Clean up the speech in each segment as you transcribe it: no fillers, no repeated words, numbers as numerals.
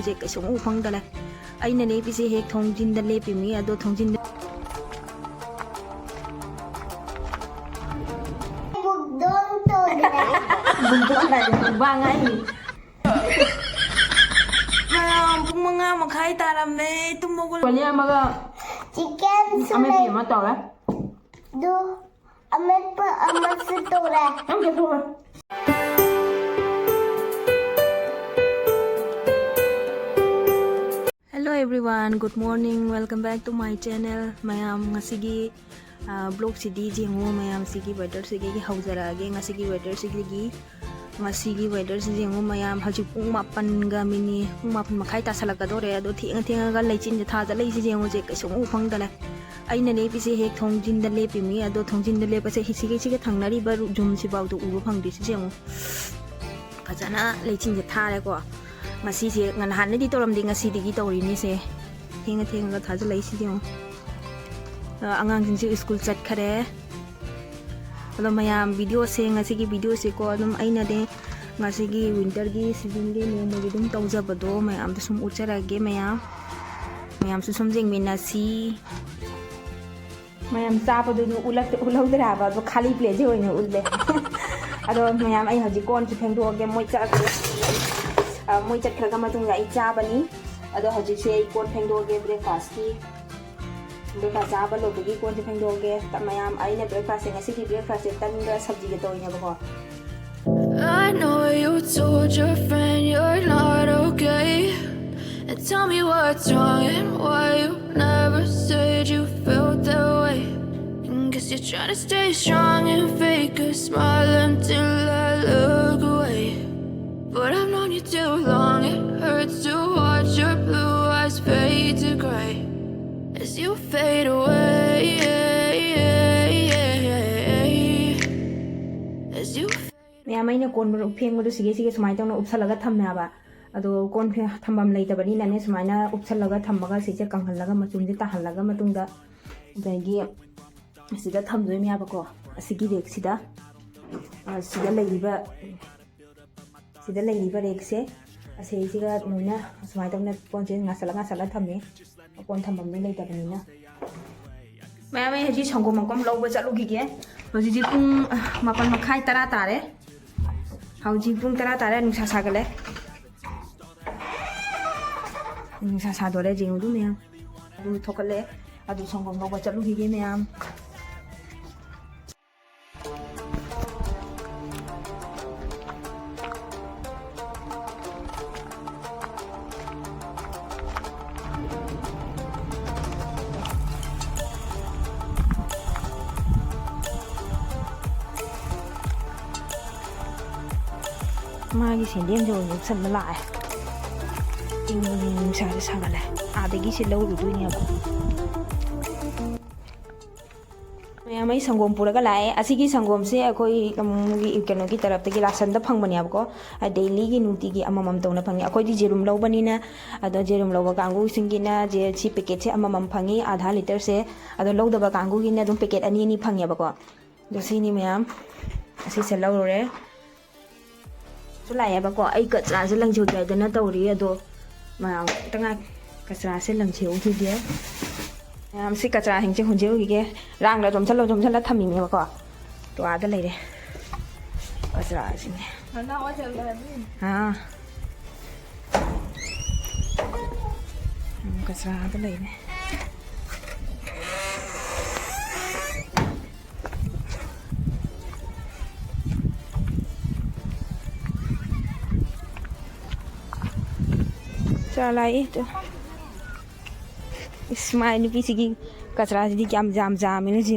ꯌꯦꯡꯉꯨꯁꯦ ꯀꯩꯁꯨꯝ ꯎ ꯐꯪꯗꯔꯦ ꯑꯩꯅ ꯂꯦꯞꯄꯤꯁꯦ ꯍꯦꯛ ꯊꯣꯡꯖꯤꯟꯗ ꯂꯦꯞꯄꯤꯃꯤ ꯑꯗꯣ ꯊꯣꯡꯖꯤꯟꯗ ꯄꯨꯡ 5:30 ꯇꯥꯔꯝꯃꯦ ꯇꯨꯝꯃꯒ ꯑꯃꯒ chicken ꯑꯃꯦꯠꯄꯤ ꯑꯃ ꯇꯧꯔꯦ do amet amat tora Hello everyone, good morning, welcome back to my channel. Mayam ngasigi vlog sidi jengo mayam sigi weather sigi haujarage ngasigi weather sigi weather si jengo mayam haju pung 8 ga mini pung 8 makhai ta salakadore ado thenga ga leichin tha da lei si jengo je kaisung u phangdale aina lepisi hek thongjin da lepimi ado thongjin da lepase hisi ga thangnari ba jum si baw do u phangdi si jengo fajana leichin je thare ko ngasi se ngan han di toram di ngasi digi tori ni se thenga ga thaja lei si jengo angang jing se school chat khare ado mayam video se ngasi gi video se ko adum aina de ngasi gi winter gi season gi no mo gi dum tawja bado mayam da sum uchara ge mayam su sum jing mina si mayam cha bado du ulak dra ba do khali play je hoine ulle ado mayam ai haji kon chu pheng do ge moi cha moi chat khra ga ma tung ga ai cha bani ado haji se kon pheng do ge breakfast ki breakfast ba lo bagi kon chu pheng do ge ta mayam ai ne breakfast se ngasi gi breakfast se tan ga sabji ge to ina ba ko I know you told your friend you're not okay, and tell me what's wrong and why you never said you felt that way. Guess you're trying to stay strong and fake a smile until I look away. But I've known you too long, it hurts to watch your blue eyes fade to gray as you fade away. As you mayam ai ne kon pheng do sige sumai tong na upsalaga thamna ba ado kon phe thambam leitaba ni na ne sumaina upsalaga thambaga sije kanghalaga machum je tahalaga matungda dagi sida thamdoi me ba ko asigi rek sida leiba rek se ase siga noina sumai tong na kon je ngasala thamme kon thambam ne leitaba ni na mayam ai haji sangom mangkom lawba chalu gi ge haji ji pung 8:30 10 tare hauji pung 10 tare nungsa sagale nungsa sadore jing du mayam du thokale adu sangom lawba chalu gi ge mayam magi sendem jo yuk san la ing sa sagale adagi se law du ni ba mayamai sangom puraga lae asigi sangom se akoi gi keno gi tarap te gi lasan da phang bani ab ko daily gi nuti gi amamam tawna phangi akoi di jerum law bani na ado jerum law ba kangu singi na je chi packet se amamam phangi adha liter se ado law da ba kangu gi na dum packet ani phangi ba ko do sini mayam asi se law re sulai ba ko ai kachra se langcheu dai da na tawri ado mayam tanga kachra se langcheu thi de mayam si kachra hingche hunjeu gi ge rang la jom chala thami me ba ko to ada lai de kachra sin na wa chal la ha kachra ada lai ne चलाई तो smile पीछे कचरा दी क्या जाम है जी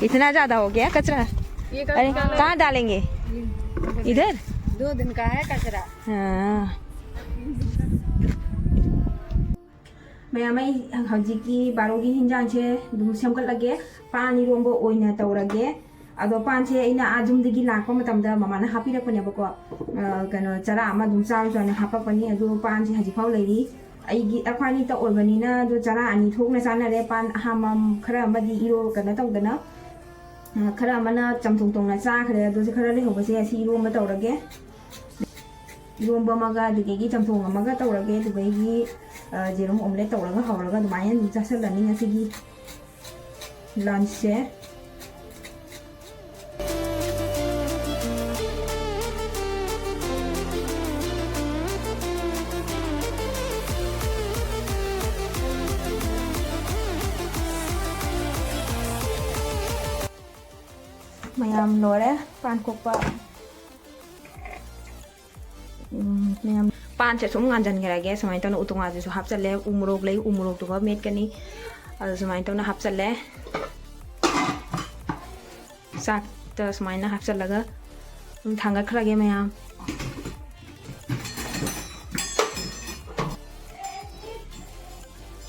इतना ज्यादा हो गया कचरा अरे कहाँ डालेंगे इधर 2 दिन का है कचरा हाँ mayamai hauji ki barogi hinjang che dum semkal lage pani rombo oina tawrage ado panche ina ajum digi lakpa matamda mamana hapi rakpani abako kano chara ama dum chaw jana hapapani ado panche haji phau leiri aigi akhwani ta orbani na do chara ani thokna sana re pan hamam khara amadi iro kana tawdana khara amana chamthong tongna cha khare ado se khara le hobase asi iro ma tawrage ꯏꯔꯣꯝꯕ ꯑꯃꯒ ꯑꯗꯨꯗꯒꯤ ꯆꯝꯊꯣꯡ ꯑꯃꯒ ꯇꯧꯔꯒꯦ ꯑꯗꯨꯗꯒꯤ ꯖꯦꯔꯨꯝ omelette ꯇꯧꯔꯒ ꯍꯧꯔꯒ ꯑꯗꯨꯃꯥꯏꯅ ꯑꯗꯨꯝ ꯆꯥꯁꯤꯜꯂꯅꯤ ꯉꯁꯤꯒꯤ ꯂꯟꯆꯁꯦ ꯃꯌꯥꯝ ꯂꯣꯏꯔꯦ ꯄꯥꯟ ꯈꯣꯛꯄ ꯃꯌꯥꯝ ꯄꯥꯟꯁꯦ ꯁꯨꯝ ꯉꯥꯟꯖꯟꯈ꯭ꯔꯒꯦ ꯁꯨꯃꯥꯏꯅ ꯇꯧꯅ ꯎꯇꯣꯡꯉꯥꯁꯤꯁꯨ ꯍꯥꯞꯆꯜꯂꯦ ꯎ ꯃꯣꯔꯣꯛ ꯂꯩ ꯎ ꯃꯣꯔꯣꯛꯇꯨꯒ ꯃꯦꯠꯀꯅꯤ ꯑꯗꯨ ꯁꯨꯃꯥꯏꯅ ꯇꯧꯅ ꯍꯥꯞꯆꯜꯂꯦ ꯆꯥꯛꯇ ꯁꯨꯃꯥꯏꯅ ꯍꯥꯞꯆꯜꯂꯒ ꯑꯗꯨꯝ ꯊꯥꯡꯒꯠꯈ꯭ꯔꯒꯦ ꯃꯌꯥꯝ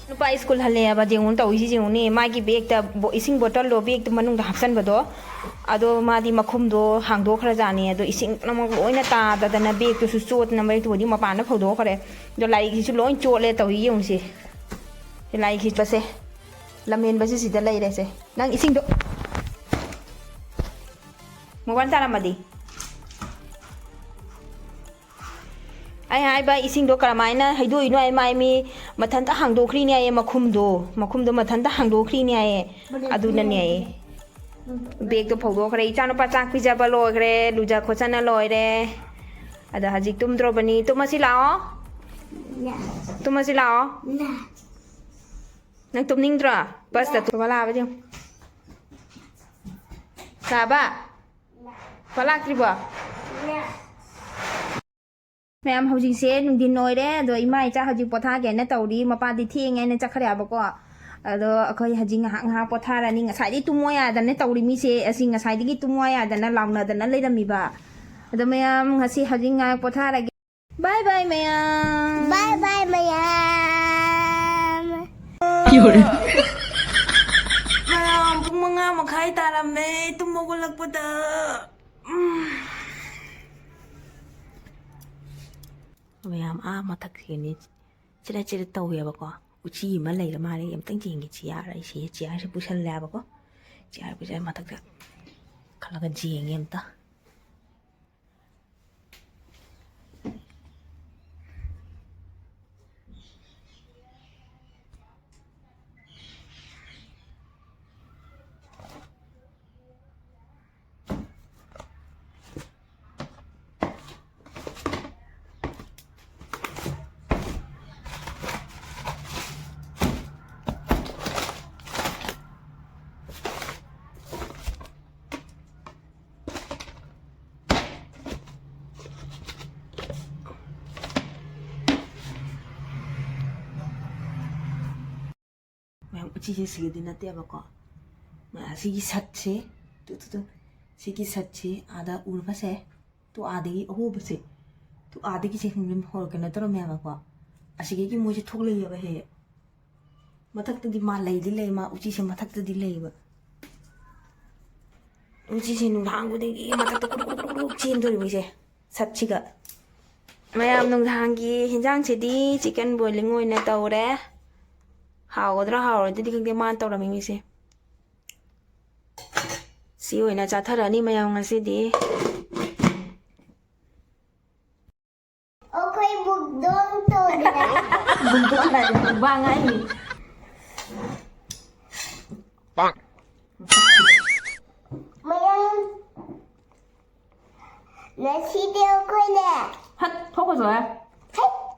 ꯅꯨꯄꯥ ꯁ꯭ꯀꯨꯜ ꯍꯜꯂꯛꯑꯦꯕ ꯌꯦꯡꯉꯨ ꯇꯧꯏꯁꯤ ꯌꯦꯡꯉꯨꯅꯦ ꯃꯥꯒꯤ ꯕꯦꯒꯇ ꯏꯁꯤꯡ ꯕꯣꯇꯜꯗꯣ ꯕꯦꯒꯇ ꯃꯅꯨꯡꯗ ꯍꯥꯞꯆꯟꯕꯗꯣ ꯑꯗꯣ ꯃꯥꯗꯤ ꯃꯈꯨꯝꯗꯣ ꯍꯥꯡꯗꯣꯛꯈ꯭ꯔꯖꯥꯠꯅꯤ ꯑꯗꯣ ꯏꯁꯤꯡ ꯄꯨꯝꯅꯃꯛ ꯂꯣꯏꯅ ꯇꯥꯗꯗꯅ ꯕꯦꯒꯇꯨꯁꯨ ꯆꯣꯠꯇꯅ ꯕꯦꯒꯇꯨꯕꯨꯗꯤ ꯃꯄꯥꯟꯗ ꯐꯧꯗꯣꯛꯈ꯭ꯔꯦ ꯑꯗꯣ ꯂꯥꯏꯔꯤꯛꯁꯤꯁꯨ ꯂꯣꯏ ꯆꯣꯠꯂꯦ ꯇꯧꯏ ꯌꯦꯡꯉꯨꯁꯦ ꯂꯥꯏꯔꯤꯛ ꯍꯤꯠꯄꯁꯦ ꯂꯝꯍꯦꯟꯕꯁꯦ ꯁꯤꯗ ꯂꯩꯔꯦꯁꯦ ꯅꯪ ꯏꯁꯤꯡꯗꯣ ꯃꯣꯕꯥꯏꯜ ꯇꯥꯔꯝꯃꯗꯤ ꯑꯩ ꯍꯥꯏꯕ ꯏꯁꯤꯡꯗꯣ ꯀꯔꯝꯍꯥꯏꯅ ꯍꯩꯗꯣꯛꯏꯅꯣ ꯑꯩ ꯃꯥꯏ ꯃꯤ ꯃꯊꯟꯇ ꯍꯥꯡꯗꯣꯛꯈ꯭ꯔꯤꯅꯦ ꯑꯩ ꯃꯈꯨꯝꯗꯣ ꯃꯊꯟꯇ ꯍꯥꯡꯗꯣꯛꯈ꯭ꯔꯤꯅꯦ ꯑꯩ ꯑꯗꯨꯅꯅꯦ ꯑꯩ ꯕꯦꯒꯇꯣ ꯐꯧꯗꯣꯛꯈ꯭ꯔꯦ ꯏꯆꯥꯅꯨꯄꯥ ꯆꯥꯛ ꯄꯤꯖꯕ ꯂꯣꯏꯈ꯭ꯔꯦ ꯂꯨꯖ ꯈꯣꯠꯆꯟꯅ ꯂꯣꯏꯔꯦ ꯑꯗ ꯍꯧꯖꯤꯛ ꯇꯨꯝꯗ꯭ꯔꯣꯕꯅꯤ ꯇꯨꯝꯃꯁꯤ ꯂꯥꯛꯑꯣ ꯇꯨꯝꯃꯁꯤ ꯂꯥꯛꯑꯣ ꯅꯪ ꯇꯨꯝꯅꯤꯡꯗ꯭ꯔꯣ ꯕꯁꯇ ꯇꯨꯝꯕ ꯂꯥꯛꯑꯕ ꯌꯦꯡꯉꯨ ꯂꯥꯛꯑꯕ ꯂꯥꯛꯇ꯭ꯔꯤꯕꯣ ꯃꯌꯥꯝ ꯍꯧꯖꯤꯛꯁꯦ ꯅꯨꯡꯊꯤꯟ ꯑꯣꯏꯔꯦ ꯑꯗꯣ ꯏꯃꯥ ꯏꯆꯥ ꯍꯧꯖꯤꯛ ꯄꯣꯊꯥꯒꯦꯅ ꯇꯧꯔꯤ ꯃꯄꯥꯗꯤ ꯊꯦꯡꯉꯦꯅ ꯆꯠꯈ꯭ꯔꯦꯕꯀꯣ ꯑꯗꯣ ꯑꯩꯈꯣꯏ ꯍꯧꯖꯤꯛ ꯉꯥꯏꯍꯥꯛ ꯄꯣꯊꯥꯔꯅꯤ ꯉꯁꯥꯏꯗꯒꯤ ꯇꯨꯝꯃꯣ ꯌꯥꯗꯅ ꯇꯧꯔꯤ ꯃꯤꯁꯦ ꯑꯁꯤ ꯉꯁꯥꯏꯗꯒꯤ ꯇꯨꯝꯃꯣ ꯌꯥꯗꯅ ꯂꯥꯎꯅꯗꯅ ꯂꯩꯔꯝꯃꯤꯕ ꯑꯗꯣ ꯃꯌꯥꯝ ꯉꯁꯤ ꯍꯧꯖꯤꯛ ꯉꯥꯏꯍꯥꯛ ꯄꯣꯊꯥꯔꯒꯦ ꯕꯥꯏ ꯕꯥꯏ ꯃꯌꯥꯝ Bye bye, Mayam. ꯃꯌꯥꯝ ꯄꯨꯡ 5:30 ꯇꯥꯔꯝꯃꯦ ꯇꯨꯝ ꯍꯧꯒꯠꯂꯛꯄꯗ ꯃꯌꯥꯝ ꯃꯊꯛꯁꯤꯅꯤ ꯆꯤꯔꯠ ꯇꯧꯋꯦꯕꯀꯣ ꯎꯆꯤ ꯑꯃ ꯂꯩꯔ ꯃꯥꯜꯂꯦ ꯑꯝꯇꯪ ꯌꯦꯡꯒꯦ ꯆꯤꯌꯥꯔ ꯑꯩꯁꯦ ꯆꯤꯌꯥꯔꯁꯦ ꯄꯨꯁꯜꯂꯦꯕꯀꯣ ꯆꯤꯌꯥꯔ ꯄꯨꯁꯜꯂꯦ ꯃꯊꯛꯇ ꯈꯜꯂꯒ ꯌꯦꯡꯒꯦ ꯑꯝꯇ ꯃꯌꯥꯝ ꯎꯆꯤꯁꯦ ꯁꯤꯒꯗꯤ ꯅꯠꯇꯦꯕꯀꯣ ꯑꯁꯤꯒꯤ ꯁꯠꯁꯦ ꯁꯤꯒꯤ ꯁꯠꯁꯦ ꯑꯥꯗ ꯎꯔꯕꯁꯦ ꯇꯨ ꯑꯥꯗꯒꯤ ꯑꯍꯣꯕꯁꯦ ꯇꯨ ꯑꯥꯗꯒꯤꯁꯦ ꯀꯩꯅꯣ ꯇꯧꯔꯝꯃꯦꯕꯀꯣ ꯑꯁꯤꯒꯤ ꯃꯣꯏꯁꯦ ꯊꯣꯛꯂꯛꯏꯑꯕ ꯍꯦꯛ ꯃꯊꯛꯇꯗꯤ ꯃꯥ ꯂꯩꯗꯤ ꯂꯩ ꯃꯥ ꯎꯆꯤꯁꯦ ꯃꯊꯛꯇꯗꯤ ꯂꯩꯕ ꯎꯆꯤꯁꯦ ꯅꯨꯡꯗꯥꯡ ꯈꯨꯗꯤꯡꯒꯤ ꯃꯊꯛꯇ ꯀꯨꯛ ꯆꯦꯟꯗꯣꯔꯤꯕꯁꯦ ꯁꯠꯁꯤꯒ ꯃꯌꯥꯝ ꯅꯨꯡꯗꯥꯡꯒꯤ ꯍꯤꯟꯖꯥꯡꯁꯤꯗꯤ ꯆꯤꯛꯀꯟ ꯕꯣꯏꯂꯤꯡ ꯑꯣꯏꯅ ꯇꯧꯔꯦ ꯍꯥꯎꯒꯗ꯭ꯔꯥ ꯍꯥꯎꯔꯣꯏꯗ꯭ꯔꯗꯤ ꯈꯪꯗꯦ ꯃꯥꯅ ꯇꯧꯔꯝꯃꯤ ꯃꯤꯁꯦ ꯁꯤ ꯑꯣꯏꯅ ꯆꯥꯊꯔꯛꯑꯅꯤ ꯃꯌꯥꯝ ꯉꯁꯤꯗꯤ Okay, bugdong to nila. Buntuan na yung bangay. Mayam. Nasidi ako na. Hết thuốc rồi à?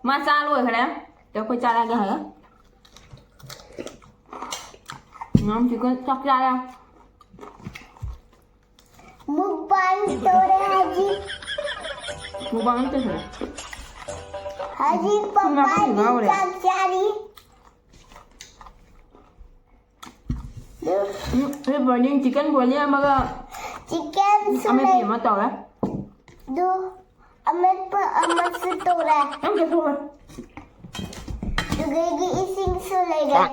Mà cha luôn rồi đấy. Để tôi cha ra cái hả? Ngon chỉ có chọc ra ra. Mukbang to na haji. Mua băng cái hả? Haji papadi saksari. Thế vừa nhưng chicken vừa nha mà Chicken anh em sulay. gì mà tàu đấy? Do. Amet pa amat sutura. Em chưa thôi. Dugay ising sulay ga.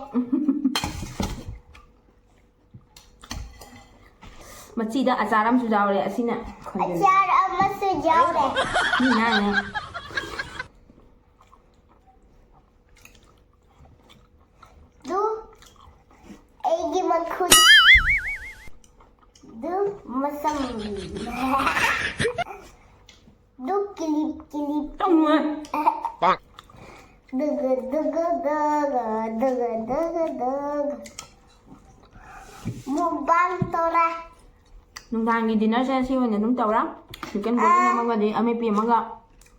Mà chị đã azar am sudah oleh sini. Achar amat sujaw re. Ni nanya. Do. Egi makhud. Do masam. Do kilip. Duga duga duga duga duga duga. Mukbang tora. นุ่งทางกินดินเนอร์เซนซี่วันนี้นุ่งเต่าละอยู่กันบนนี้มันก็ดีอเมปีมันก็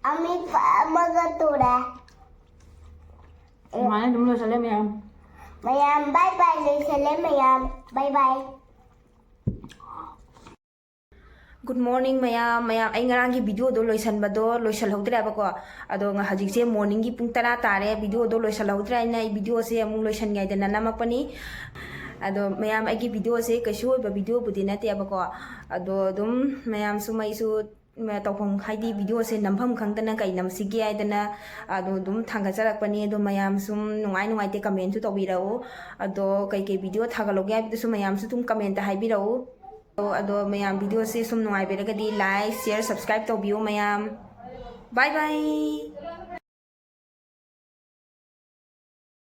Ami pa mga tora. มาแล้วนุ่งเลยสเลมยัง Mayam bye byeเลยเสร็จแล้วmayam bye bye. Good morning mayam ay ngarang gi video do loisan ba do loisal hawdra ba ko ado nga hajik se morning gi pung tara tare video do loisal hawdra na video se amung loisan ngai dana namak pani ado mayam ai gi video se kasu ba video budi na te ba ko ado dum mayam su mai su tawpham haidi video se nampham khangdana kai nam sigi ai dana ado dum thanga charak pani ado mayam sum nungai nungai te comment su tawbirau ado kai kai video thagaloge ai su mayam su tum comment ta haibirau ado mayam video se sum nuai beragadi like share subscribe to view mayam bye bye